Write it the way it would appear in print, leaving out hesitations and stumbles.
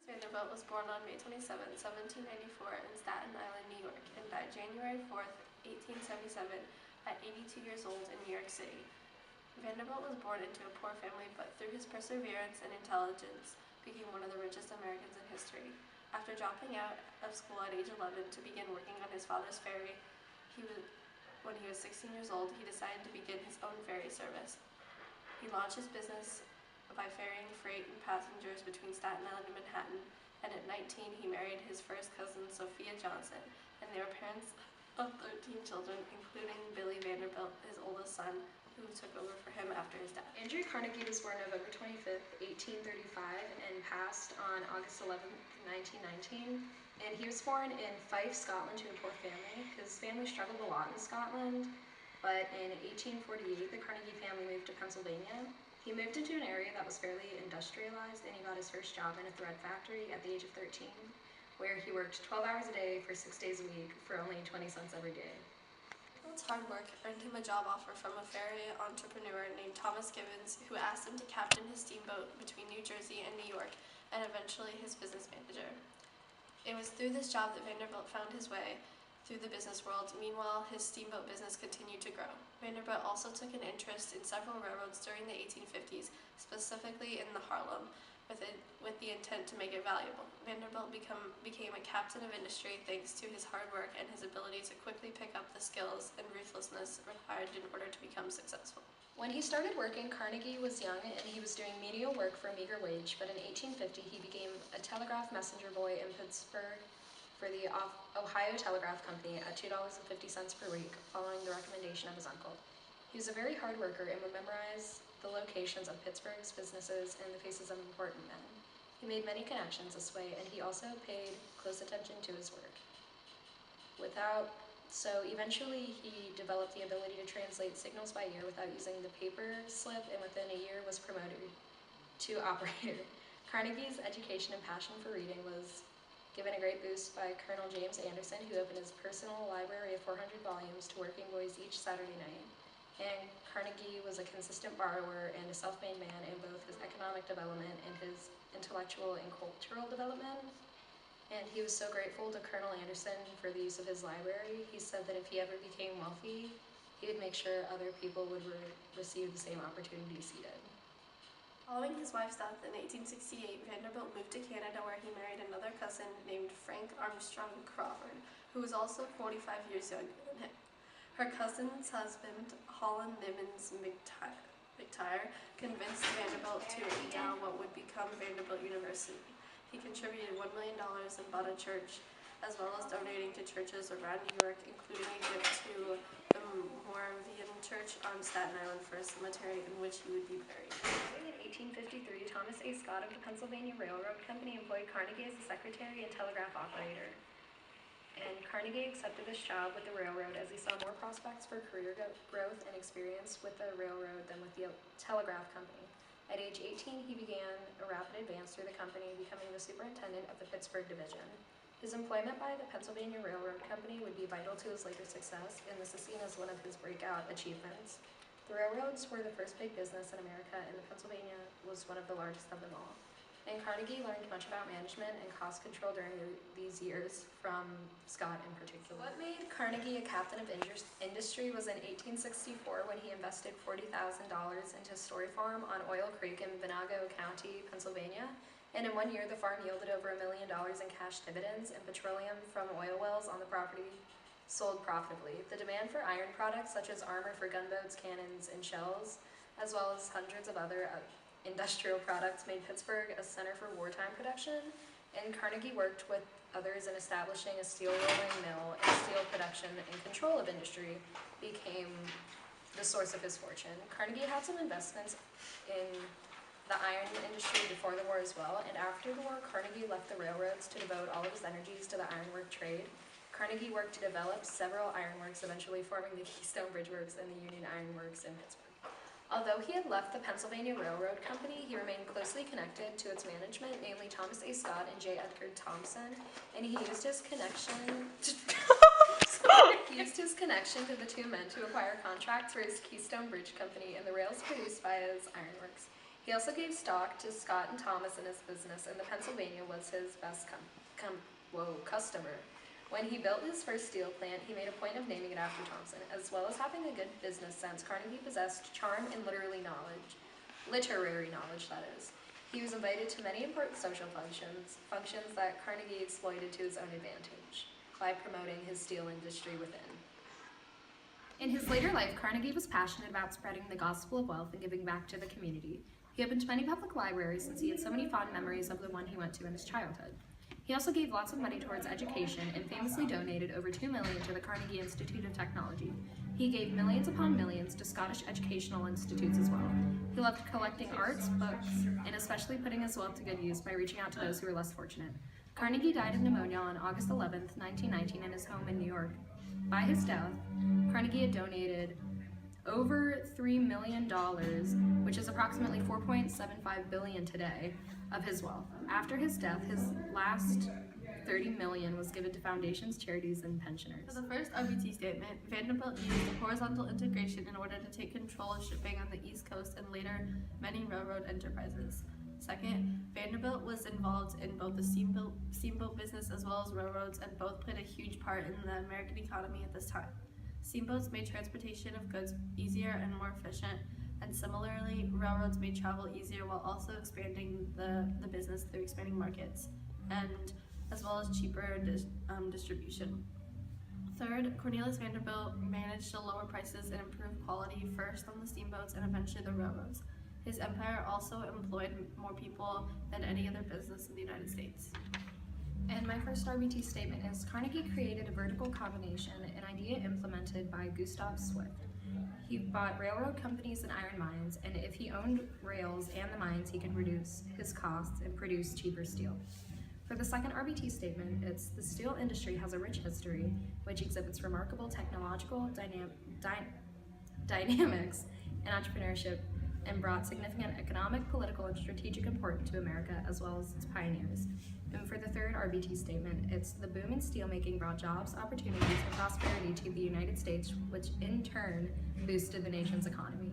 Vanderbilt was born on May 27, 1794 in Staten Island, New York, and died January 4, 1877 at 82 years old in New York City. Vanderbilt was born into a poor family, but through his perseverance and intelligence, became one of the richest Americans in history. After dropping out of school at age 11 to begin working on his father's ferry, when he was 16 years old, he decided to begin his own ferry service. He launched his business by ferrying freight and passengers between Staten Island and Manhattan, and at 19 he married his first cousin, Sophia Johnson, and they were parents of 13 children, including Billy Vanderbilt, his oldest son, who took over for him after his death. Andrew Carnegie was born November 25th, 1835, and passed on August 11th, 1919. And he was born in Fife, Scotland, to a poor family. His family struggled a lot in Scotland, but in 1848, the Carnegie family moved to Pennsylvania. He moved into an area that was fairly industrialized, and he got his first job in a thread factory at the age of 13, where he worked 12 hours a day for 6 days a week for only 20 cents every day. Vanderbilt's hard work earned him a job offer from a ferry entrepreneur named Thomas Gibbons, who asked him to captain his steamboat between New Jersey and New York, and eventually his business manager. It was through this job that Vanderbilt found his way through the business world. Meanwhile, his steamboat business continued to grow. Vanderbilt also took an interest in several railroads during the 1850s, specifically in the Harlem, with the intent to make it valuable. Vanderbilt became a captain of industry thanks to his hard work and his ability to quickly pick up the skills and ruthlessness required in order to become successful. When he started working, Carnegie was young and he was doing menial work for a meager wage, but in 1850 he became a telegraph messenger boy in Pittsburgh for the Ohio Telegraph Company at $2.50 per week, following the recommendation of his uncle. He was a very hard worker and would memorize the locations of Pittsburgh's businesses and the faces of important men. He made many connections this way, and he also paid close attention to his work. So eventually he developed the ability to translate signals by ear without using the paper slip, and within a year was promoted to operator. Carnegie's education and passion for reading was given a great boost by Colonel James Anderson, who opened his personal library of 400 volumes to working boys each Saturday night. And Carnegie was a consistent borrower and a self-made man in both his economic development and his intellectual and cultural development. And he was so grateful to Colonel Anderson for the use of his library. He said that if he ever became wealthy, he would make sure other people would receive the same opportunities he did. Following his wife's death in 1868, Vanderbilt moved to Canada, where he married another cousin named Frank Armstrong Crawford, who was also 45 years younger than him. Her cousin's husband, Holland Nimmons McTire, convinced Vanderbilt to endow what would become Vanderbilt University. He contributed $1 million and bought a church, as well as donating to churches around New York, including a gift to the Moravian Church on Staten Island for a cemetery in which he would be buried. In 1853, Thomas A. Scott of the Pennsylvania Railroad Company employed Carnegie as a secretary and telegraph operator. And Carnegie accepted this job with the railroad as he saw more prospects for career growth and experience with the railroad than with the telegraph company. At age 18, he began a rapid advance through the company, becoming the superintendent of the Pittsburgh division. His employment by the Pennsylvania Railroad Company would be vital to his later success, and this is seen as one of his breakout achievements. The railroads were the first big business in America, and Pennsylvania was one of the largest of them all. And Carnegie learned much about management and cost control during these years from Scott in particular. What made Carnegie a captain of industry was in 1864 when he invested $40,000 into a story farm on Oil Creek in Venango County, Pennsylvania. And in 1 year, the farm yielded over $1 million in cash dividends, and petroleum from oil wells on the property sold profitably. The demand for iron products such as armor for gunboats, cannons, and shells, as well as hundreds of other industrial products, made Pittsburgh a center for wartime production, and Carnegie worked with others in establishing a steel rolling mill, and steel production and control of industry became the source of his fortune. Carnegie had some investments in the iron industry before the war as well, and after the war, Carnegie left the railroads to devote all of his energies to the ironwork trade. Carnegie worked to develop several ironworks, eventually forming the Keystone Bridge Works and the Union Iron Works in Pittsburgh. Although he had left the Pennsylvania Railroad Company, he remained closely connected to its management, namely Thomas A. Scott and J. Edgar Thompson, and he used his connection to the two men to acquire contracts for his Keystone Bridge Company and the rails produced by his ironworks. He also gave stock to Scott and Thomas in his business, and the Pennsylvania was his best customer. When he built his first steel plant, he made a point of naming it after Thompson. As well as having a good business sense, Carnegie possessed charm and literary knowledge, that is. He was invited to many important social functions that Carnegie exploited to his own advantage by promoting his steel industry within. In his later life, Carnegie was passionate about spreading the gospel of wealth and giving back to the community. He opened many public libraries since he had so many fond memories of the one he went to in his childhood. He also gave lots of money towards education and famously donated over $2 million to the Carnegie Institute of Technology. He gave millions upon millions to Scottish educational institutes as well. He loved collecting arts, books, and especially putting his wealth to good use by reaching out to those who were less fortunate. Carnegie died of pneumonia on August 11, 1919 in his home in New York. By his death, Carnegie had donated over $3 million, which is approximately $4.75 billion today, of his wealth. After his death, his last $30 million was given to foundations, charities, and pensioners. For the first RBT statement, Vanderbilt used horizontal integration in order to take control of shipping on the East Coast and later many railroad enterprises. Second, Vanderbilt was involved in both the steamboat business as well as railroads, and both played a huge part in the American economy at this time. Steamboats made transportation of goods easier and more efficient, and similarly, railroads made travel easier while also expanding the business through expanding markets, and as well as cheaper distribution. Third, Cornelius Vanderbilt managed to lower prices and improve quality first on the steamboats and eventually the railroads. His empire also employed more people than any other business in the United States. And my first RBT statement is Carnegie created a vertical combination, an idea implemented by Gustav Swift. He bought railroad companies and iron mines, and if he owned rails and the mines, he could reduce his costs and produce cheaper steel. For the second RBT statement, it's the steel industry has a rich history, which exhibits remarkable technological dynamics and entrepreneurship, and brought significant economic, political, and strategic importance to America, as well as its pioneers. And for the third RBT statement, it's the boom in steelmaking brought jobs, opportunities, and prosperity to the United States, which in turn boosted the nation's economy.